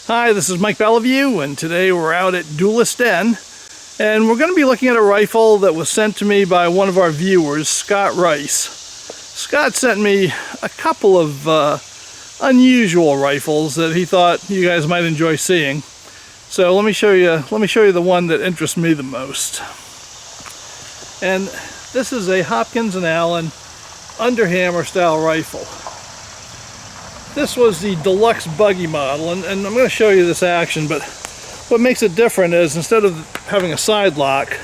Hi, this is Mike Beliveau, and today we're out at Duelist Den, and we're going to be looking at a rifle that was sent to me by one of our viewers, Scott Rice. Scott sent me a couple of unusual rifles that he thought you guys might enjoy seeing. So let me show you the one that interests me the most. And this is a Hopkins Allen Under-hammer style rifle. This was the deluxe buggy model, and I'm going to show you this action, but what makes it different is instead of having a side lock,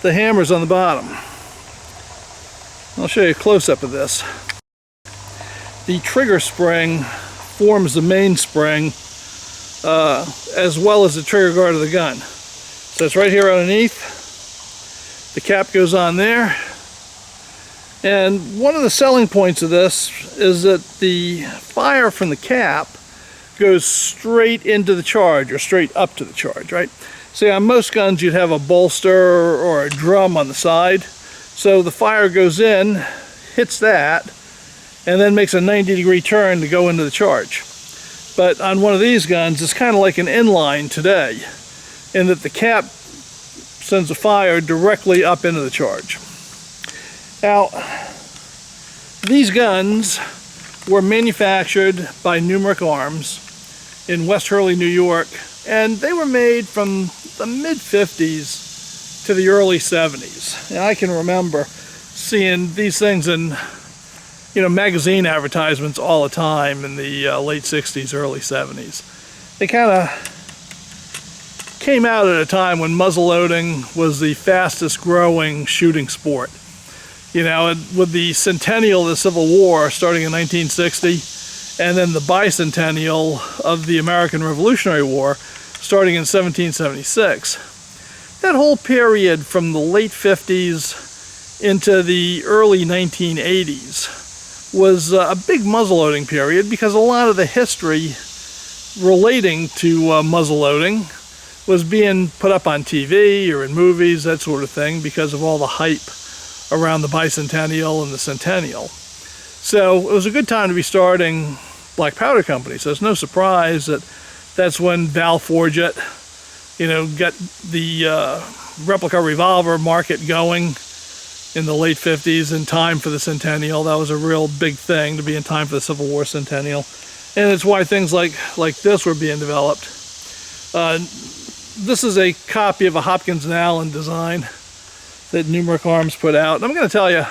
the hammer's on the bottom. I'll show you a close-up of this. The trigger spring forms the mainspring as well as the trigger guard of the gun. So it's right here underneath. The cap goes on there. And one of the selling points of this is that the fire from the cap goes straight into the charge, or straight up to the charge, right? See, on most guns you'd have a bolster or a drum on the side. So the fire goes in, hits that, and then makes a 90-degree turn to go into the charge. But on one of these guns, it's kind of like an inline today, in that the cap sends the fire directly up into the charge. Now, these guns were manufactured by Numerich Arms in West Hurley, New York, and they were made from the mid-50s to the early 70s. And I can remember seeing these things in, magazine advertisements all the time in the late 60s, early 70s. They kind of came out at a time when muzzleloading was the fastest growing shooting sport. With the centennial of the Civil War starting in 1960, and then the bicentennial of the American Revolutionary War starting in 1776. That whole period from the late 50s into the early 1980s was a big muzzleloading period, because a lot of the history relating to muzzleloading was being put up on TV or in movies, that sort of thing, because of all the hype around the bicentennial and the centennial. So it was a good time to be starting black powder company. So it's no surprise that that's when Val Forget, got the replica revolver market going in the late 50s in time for the centennial. That was a real big thing, to be in time for the Civil War centennial. And it's why things like this were being developed. This is a copy of a Hopkins Allen design that Numerich Arms put out. And I'm going to tell you,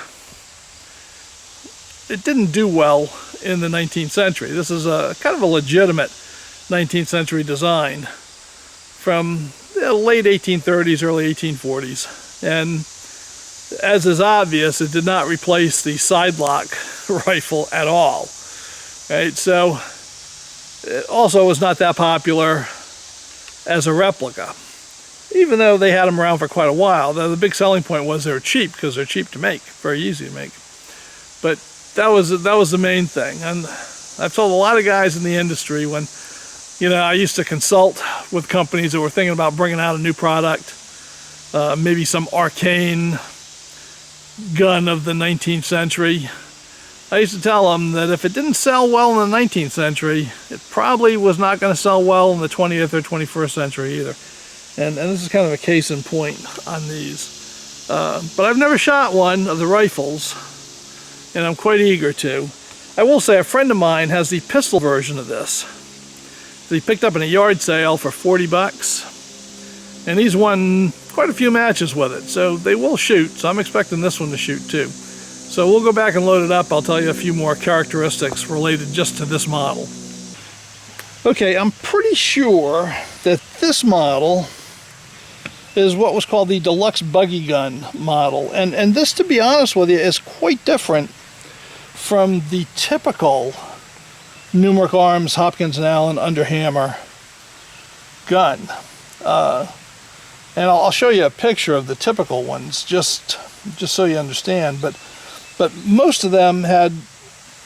it didn't do well in the 19th century. This is a kind of a legitimate 19th century design from the late 1830s, early 1840s. And as is obvious, it did not replace the side lock rifle at all. Right? So it also was not that popular as a replica, even though they had them around for quite a while. The big selling point was they were cheap, because they're cheap to make, very easy to make. But that was the main thing. And I've told a lot of guys in the industry when, I used to consult with companies that were thinking about bringing out a new product, maybe some arcane gun of the 19th century. I used to tell them that if it didn't sell well in the 19th century, it probably was not going to sell well in the 20th or 21st century either. And this is kind of a case in point on these. But I've never shot one of the rifles, and I'm quite eager to. I will say a friend of mine has the pistol version of this that he picked up in a yard sale for 40 bucks. And he's won quite a few matches with it, so they will shoot. So I'm expecting this one to shoot too. So we'll go back and load it up. I'll tell you a few more characteristics related just to this model. Okay, I'm pretty sure that this model is what was called the deluxe buggy gun model. And this, to be honest with you, is quite different from the typical Numerich Arms Hopkins Allen Under-hammer gun. And I'll show you a picture of the typical ones just so you understand. But most of them had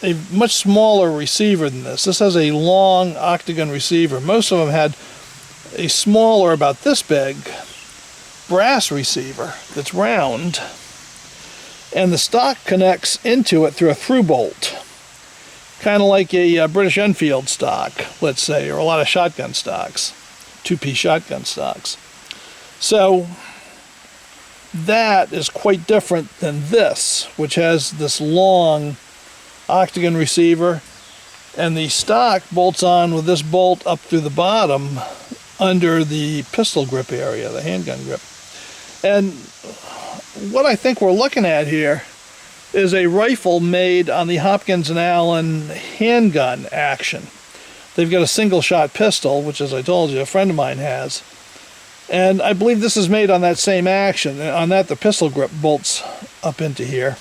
a much smaller receiver than this. This has a long octagon receiver. Most of them had a smaller, about this big, brass receiver that's round, and the stock connects into it through a through bolt. kind of like a British Enfield stock, let's say, or a lot of shotgun stocks, two-piece shotgun stocks. So that is quite different than this, which has this long octagon receiver, and the stock bolts on with this bolt up through the bottom under the pistol grip area, the handgun grip. And what I think we're looking at here is a rifle made on the Hopkins Allen handgun action. They've got a single shot pistol, which, as I told you, a friend of mine has. And I believe this is made on that same action. On that, the pistol grip bolts up into here,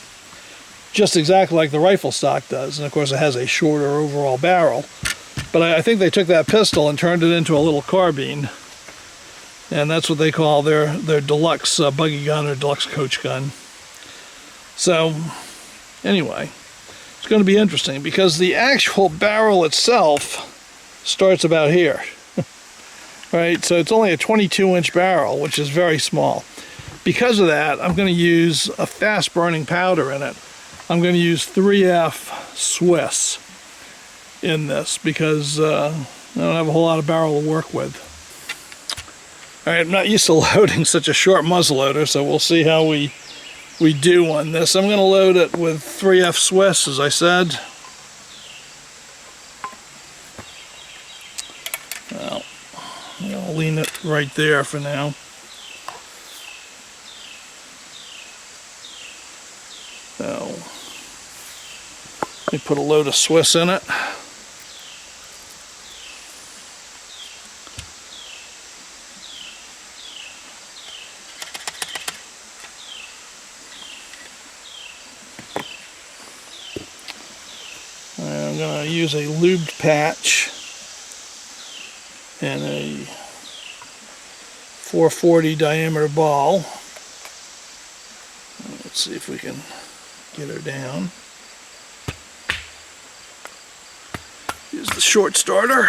just exactly like the rifle stock does. And of course, it has a shorter overall barrel. But I think they took that pistol and turned it into a little carbine. And that's what they call their deluxe buggy gun or deluxe coach gun. So, anyway, it's going to be interesting because the actual barrel itself starts about here. Right, so it's only a 22-inch barrel, which is very small. Because of that, I'm going to use a fast-burning powder in it. I'm going to use 3F Swiss in this because I don't have a whole lot of barrel to work with. All right, I'm not used to loading such a short muzzleloader, so we'll see how we do on this. I'm going to load it with 3F Swiss, as I said. Well, I'll lean it right there for now. So, let me put a load of Swiss in it. I'm going to use a lubed patch and a 440 diameter ball. Let's see if we can get her down. Use the short starter.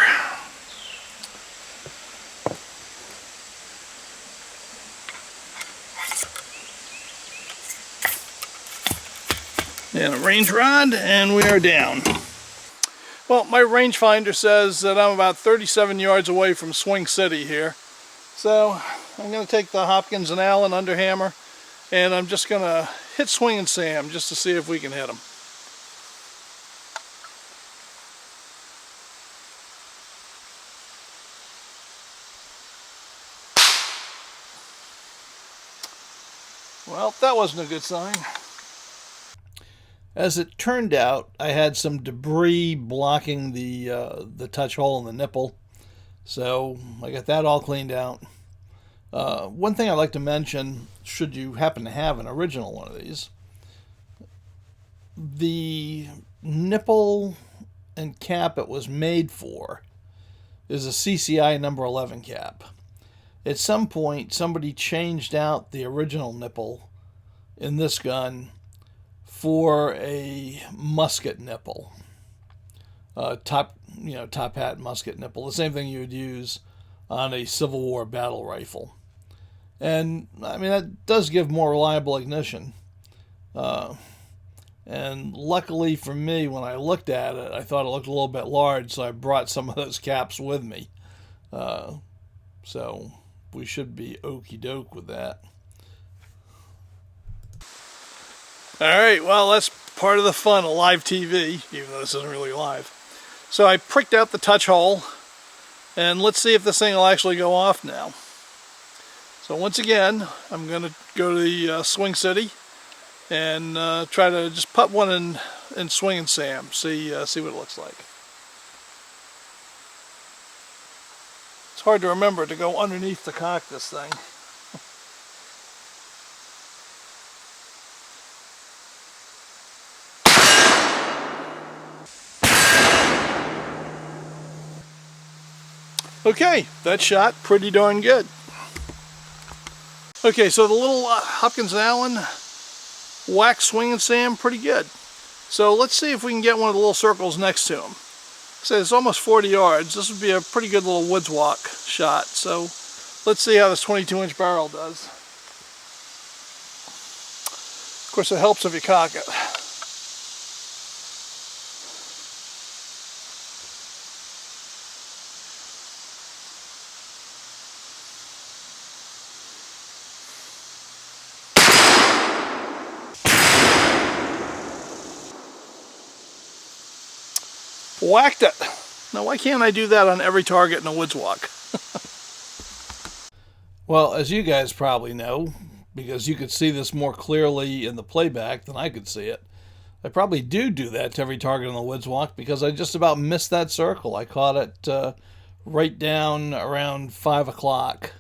And a range rod, and we are down. Well, my rangefinder says that I'm about 37 yards away from Swing City here. So I'm going to take the Hopkins Allen Under-hammer, and I'm just going to hit Swing and Sam just to see if we can hit him. Well, that wasn't a good sign. As it turned out, I had some debris blocking the touch hole in the nipple, so I got that all cleaned out. One thing I'd like to mention, should you happen to have an original one of these, the nipple and cap it was made for is a CCI number 11 cap. At some point, somebody changed out the original nipple in this gun for a musket nipple, top hat musket nipple, the same thing you would use on a Civil War battle rifle. And I mean, that does give more reliable ignition. And luckily for me, when I looked at it, I thought it looked a little bit large, so I brought some of those caps with me. So we should be okie doke with that. Alright, well, that's part of the fun of live TV, even though this isn't really live. So I pricked out the touch hole, and let's see if this thing will actually go off now. So once again, I'm going to go to the Swing City and try to just put one in Swing and Sam, see what it looks like. It's hard to remember to go underneath to cock this thing. Okay, that shot pretty darn good. Okay, so the little Hopkins Allen whack Swing and Sam pretty good. So let's see if we can get one of the little circles next to him. So it's almost 40 yards. This would be a pretty good little woods walk shot. So let's see how this 22-inch barrel does. Of course, it helps if you cock it. Whacked it. Now why can't I do that on every target in a woods walk? Well, as you guys probably know, because you could see this more clearly in the playback than I could see it, I probably do that to every target in the woods walk because I just about missed that circle. I caught it right down around 5 o'clock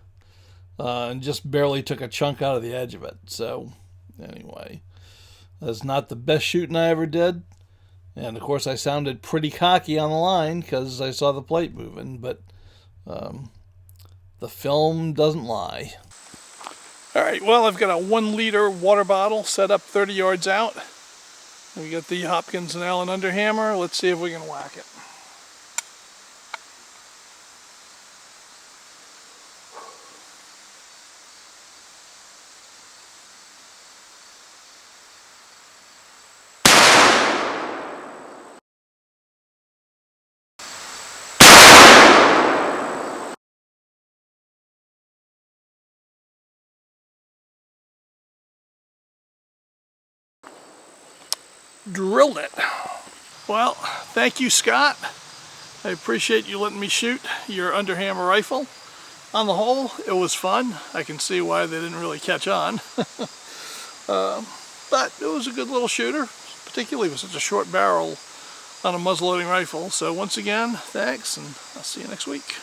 and just barely took a chunk out of the edge of it. So anyway, that's not the best shooting I ever did. And of course I sounded pretty cocky on the line because I saw the plate moving, but the film doesn't lie. All right, well, I've got a 1 liter water bottle set up 30 yards out. We got the Hopkins Allen Under-hammer. Let's see if we can whack it. Drilled it. Well, thank you, Scott. I appreciate you letting me shoot your Under-hammer rifle. On the whole, it was fun. I can see why they didn't really catch on. But it was a good little shooter, particularly with such a short barrel on a muzzleloading rifle. So once again, thanks, and I'll see you next week.